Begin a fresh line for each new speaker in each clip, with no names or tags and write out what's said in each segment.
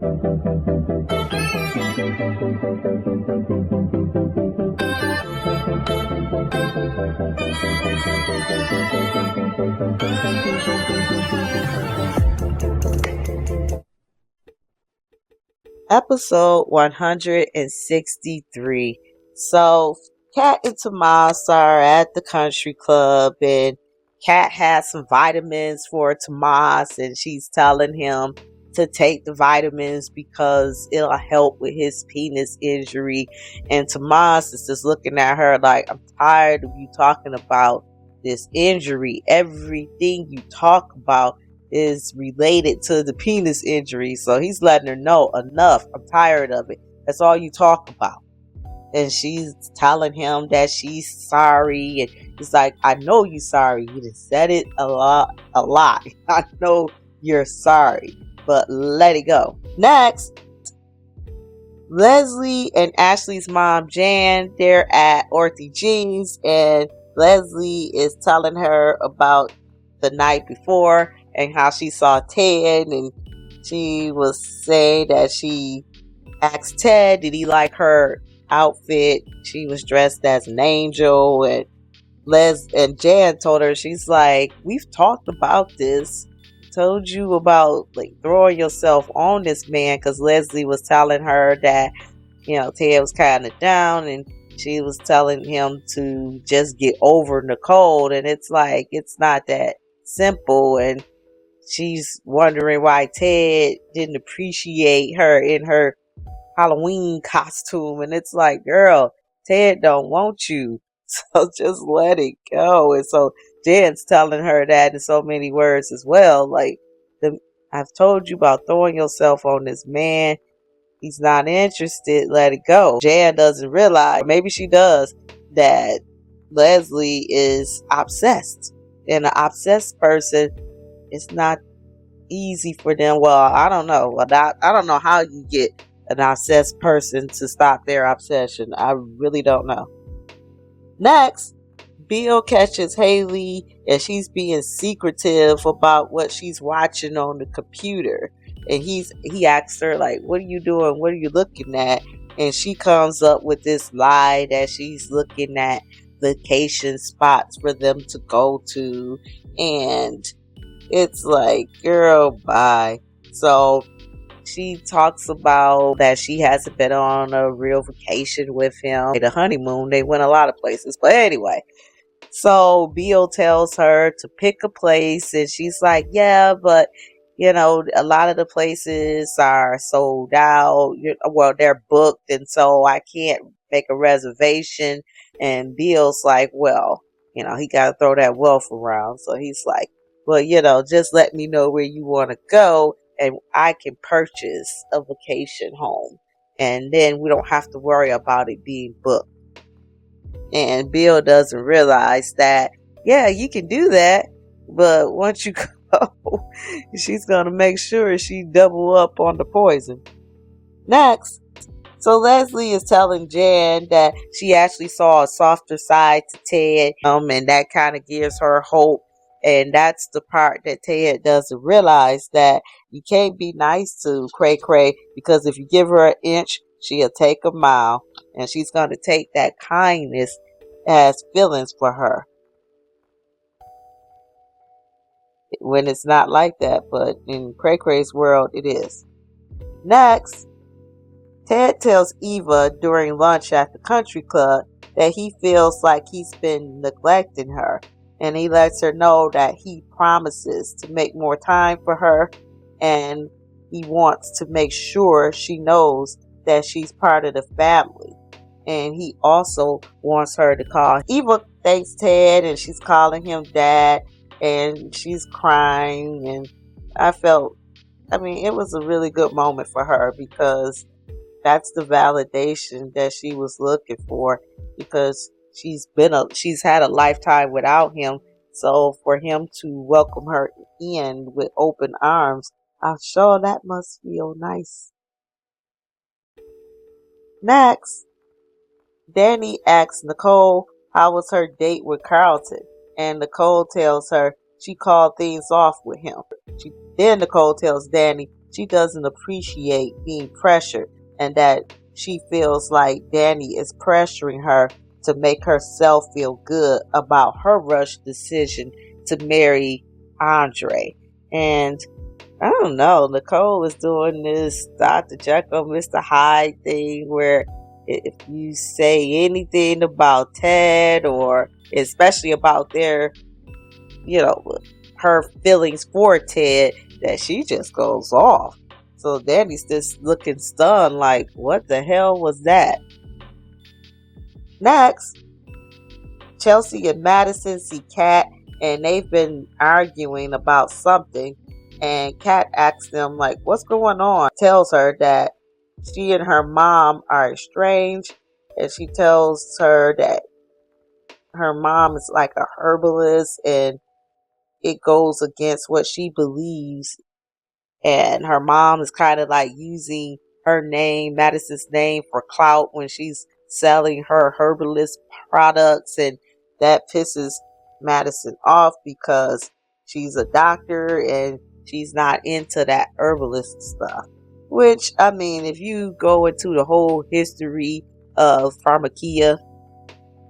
Episode 163. So, Kat and Tomas are at the country club, and Kat has some vitamins for Tomas, and she's telling him to take the vitamins because it'll help with his penis injury. And Tomas is just looking at her like, I'm tired of you talking about this injury. Everything you talk about is related to the penis injury. So he's letting her know, enough. I'm tired of it. That's all you talk about. And she's telling him that she's sorry. And he's like, I know you're sorry. You just said it a lot. I know you're sorry, but let it go. Next, Leslie and Ashley's mom, Jan, they're at Orthy Jeans, and Leslie is telling her about the night before and how she saw Ted, and she was saying that she asked Ted, did he like her outfit? She was dressed as an angel, and Jan told her, she's like, we've talked about this. Told you about like throwing yourself on this man, because Leslie was telling her that, Ted was kind of down, and she was telling him to just get over Nicole, and it's like, it's not that simple. And she's wondering why Ted didn't appreciate her in her Halloween costume. And it's like, girl, Ted don't want you. So just let it go. And so Jan's telling her that in so many words as well. Like, I've told you about throwing yourself on this man. He's not interested. Let it go. Jan doesn't realize, maybe she does, that Leslie is obsessed. And an obsessed person, it's not easy for them. Well, I don't know. I don't know how you get an obsessed person to stop their obsession. I really don't know. Next, Bill catches Hayley, and she's being secretive about what she's watching on the computer. And he asks her, like, what are you doing? What are you looking at? And she comes up with this lie that she's looking at vacation spots for them to go to. And it's like, girl, bye. So she talks about that she hasn't been on a real vacation with him. The honeymoon, they went a lot of places. But anyway, so Bill tells her to pick a place, and she's like, yeah, but a lot of the places are sold out. Well, they're booked, and so I can't make a reservation. And Bill's like, well, he got to throw that wealth around. So he's like, well, just let me know where you want to go, and I can purchase a vacation home. And then we don't have to worry about it being booked. And Bill doesn't realize that, yeah, you can do that, but once you go, she's going to make sure she double up on the poison. Next, so Leslie is telling Jan that she actually saw a softer side to Ted, and that kind of gives her hope. And that's the part that Ted doesn't realize, that you can't be nice to Cray Cray, because if you give her an inch, she'll take a mile, and she's going to take that kindness as feelings for her. When it's not like that, but in Cray Cray's world, it is. Next, Ted tells Eva during lunch at the country club that he feels like he's been neglecting her. And he lets her know that he promises to make more time for her, and he wants to make sure she knows that she's part of the family. And he also wants her to call. Eva thanks Ted, and she's calling him Dad, and she's crying. And it was a really good moment for her, because that's the validation that she was looking for, because she's had a lifetime without him. So for him to welcome her in with open arms, I'm sure that must feel nice. Next, Danny asks Nicole how was her date with Carlton, and Nicole tells her she called things off with him. Then Nicole tells Danny she doesn't appreciate being pressured, and that she feels like Danny is pressuring her to make herself feel good about her rush decision to marry Andre. And I don't know, Nicole is doing this Dr. Jekyll, Mr. Hyde thing where if you say anything about Ted, or especially about their, you know, her feelings for Ted, that she just goes off. So Danny's just looking stunned, like, what the hell was that? Next, Chelsea and Madison see Kat, and they've been arguing about something. And Kat asks them, like, what's going on? Tells her that she and her mom are estranged, and she tells her that her mom is like a herbalist, and it goes against what she believes. And her mom is kind of like using her name, Madison's name, for clout when she's selling her herbalist products, and that pisses Madison off because she's a doctor and she's not into that herbalist stuff. Which, I mean, if you go into the whole history of pharmacia,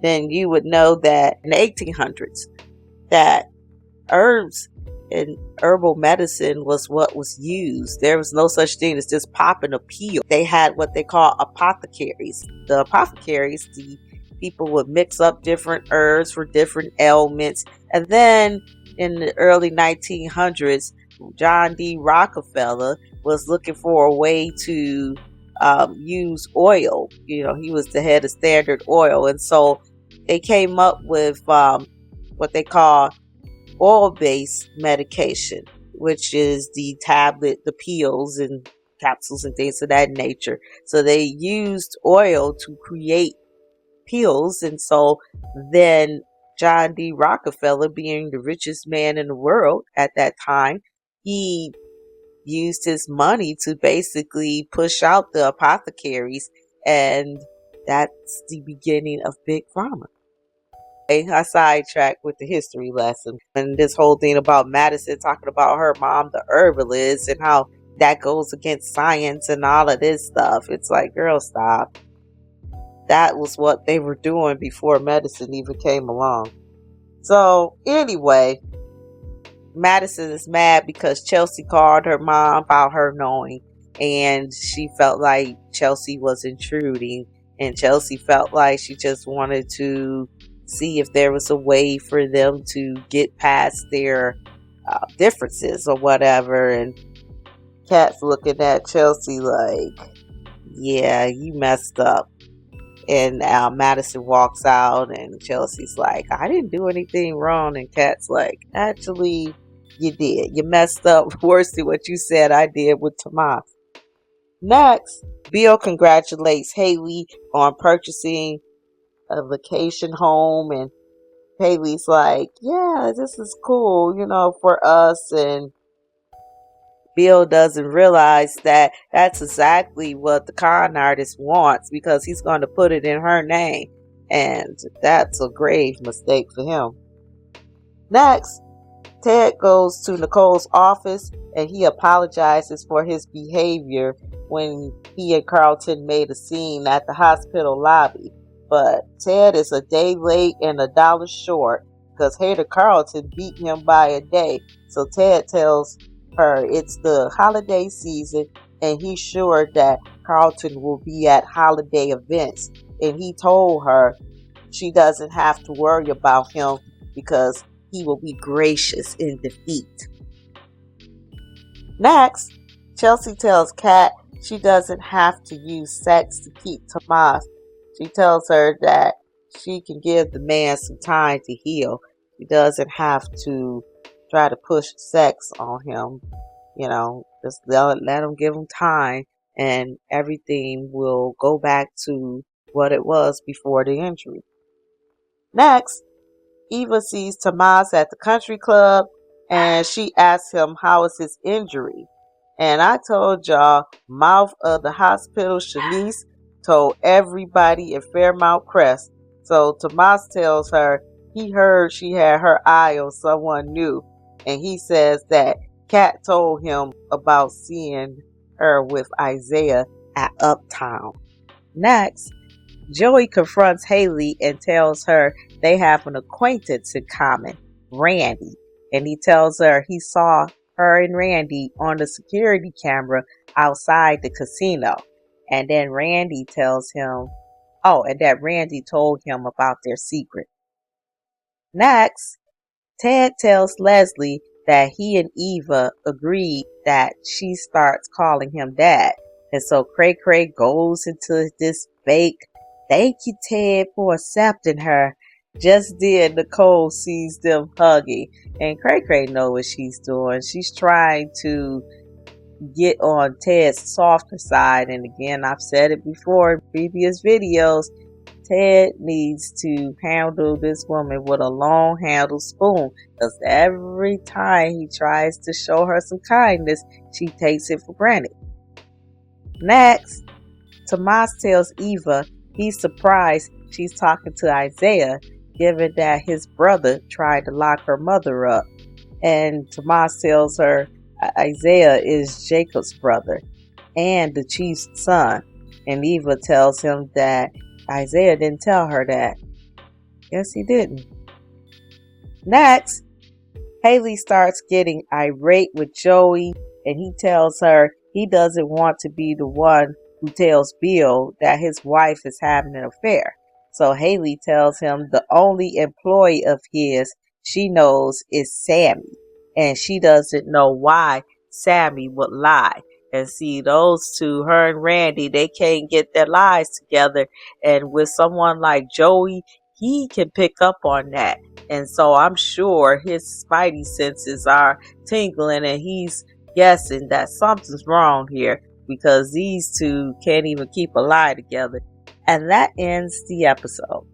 then you would know that in the 1800s that herbs and herbal medicine was what was used. There was no such thing as just popping a pill. They had what they call apothecaries. The apothecaries, the people would mix up different herbs for different ailments. And then in the early 1900s, John D. Rockefeller was looking for a way to use oil. You know, he was the head of Standard Oil. And so they came up with what they call oil-based medication, which is the tablet, the pills and capsules and things of that nature. So they used oil to create pills. And so then John D. Rockefeller, being the richest man in the world at that time, he used his money to basically push out the apothecaries, and that's the beginning of Big Pharma. I sidetracked with the history lesson and this whole thing about Madison talking about her mom, the herbalist, and how that goes against science and all of this stuff. It's like, girl, stop. That was what they were doing before medicine even came along. So anyway, Madison is mad because Chelsea called her mom about her knowing, and she felt like Chelsea was intruding, and Chelsea felt like she just wanted to see if there was a way for them to get past their differences or whatever. And Kat's looking at Chelsea like, yeah, you messed up. And Madison walks out, and Chelsea's like, I didn't do anything wrong. And Kat's like, actually, you did. You messed up worse than what you said I did with Tomas. Next, Bill congratulates Hayley on purchasing a vacation home, and Hayley's like, yeah, this is cool, you know, for us. And Bill doesn't realize that that's exactly what the con artist wants, because he's going to put it in her name, and that's a grave mistake for him. Next, Ted goes to Nicole's office and he apologizes for his behavior when he and Carlton made a scene at the hospital lobby. But Ted is a day late and $1 short because Hater Carlton beat him by a day. So Ted tells her it's the holiday season and he's sure that Carlton will be at holiday events. And he told her she doesn't have to worry about him because he will be gracious in defeat. Next, Chelsea tells Kat she doesn't have to use sex to keep Tomas. She tells her that she can give the man some time to heal. She doesn't have to try to push sex on him. You know, just let him give him time and everything will go back to what it was before the injury. Next, Eva sees Tomas at the country club and she asks him how is his injury. And I told y'all, mouth of the hospital, Shanice told everybody in Fairmount Crest. So Tomas tells her he heard she had her eye on someone new. And he says that Kat told him about seeing her with Isaiah at Uptown. Next, Joey confronts Hayley and tells her they have an acquaintance in common, Randy. And he tells her he saw her and Randy on the security camera outside the casino. And then Randy tells him, and that Randy told him about their secret. Next, Ted tells Leslie that he and Eva agreed that she starts calling him dad. And so Cray Cray goes into this fake, thank you, Ted, for accepting her. Just then, Nicole sees them hugging. And Cray Cray knows what she's doing. She's trying to get on Ted's softer side. And again, I've said it before in previous videos, Ted needs to handle this woman with a long handled spoon, because every time he tries to show her some kindness, she takes it for granted. Next, Tomas tells Eva he's surprised she's talking to Isaiah, given that his brother tried to lock her mother up. And Tomas tells her Isaiah is Jacob's brother and the chief's son. And Eva tells him that Isaiah didn't tell her that. Yes, he didn't. Next, Hayley starts getting irate with Joey, and he tells her he doesn't want to be the one who tells Bill that his wife is having an affair. So Hayley tells him the only employee of his she knows is Sammy, and she doesn't know why Sammy would lie. And see, those two, her and Randy, they can't get their lives together. And with someone like Joey, he can pick up on that. And so I'm sure his spidey senses are tingling, and he's guessing that something's wrong here, because these two can't even keep a lie together. And that ends the episode.